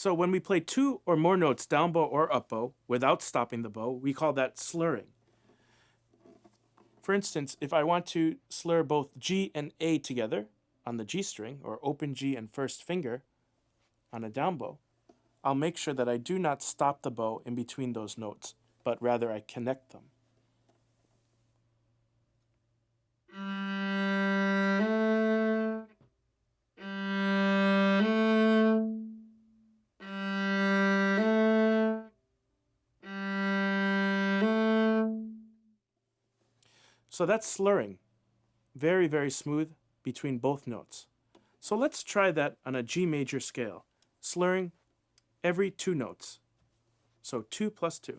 So when we play two or more notes down bow or up bow without stopping the bow, we call that slurring. For instance, if I want to slur both G and A together on the G string, or open G and first finger on a down bow, I'll make sure that I do not stop the bow in between those notes, but rather I connect them. So that's slurring. Very, very smooth between both notes. So let's try that on a G major scale, slurring every two notes. So 2 plus 2.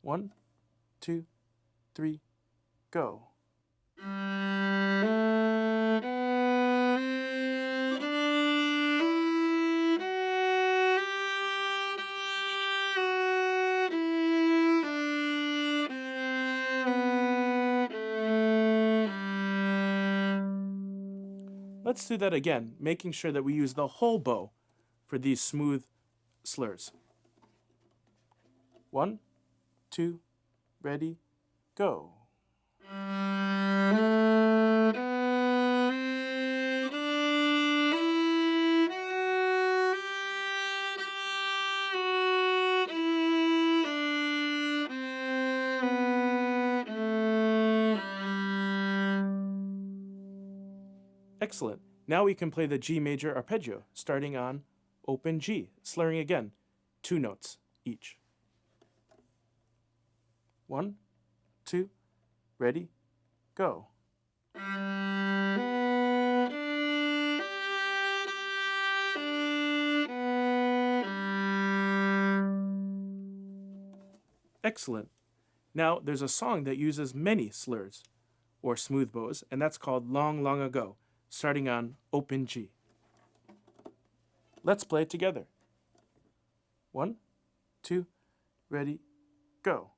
1, 2, 3, go. Let's do that again, making sure that we use the whole bow for these smooth slurs. 1, 2, ready, go. Excellent. Now we can play the G major arpeggio, starting on open G, slurring again, 2 notes each. 1, 2, ready, go. Excellent. Now there's a song that uses many slurs, or smooth bows, and that's called Long, Long Ago, starting on open G. Let's play it together. 1, 2, ready, go.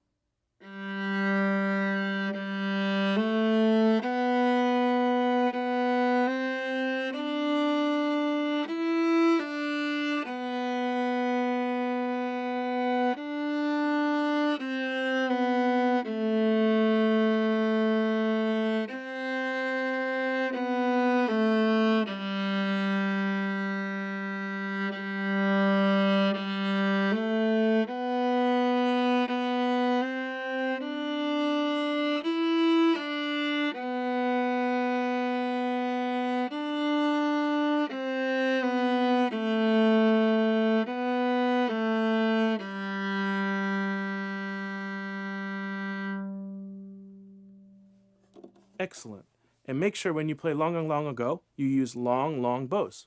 Excellent. And make sure when you play Long, Long, Long Ago, you use long, long bows.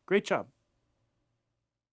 Great job.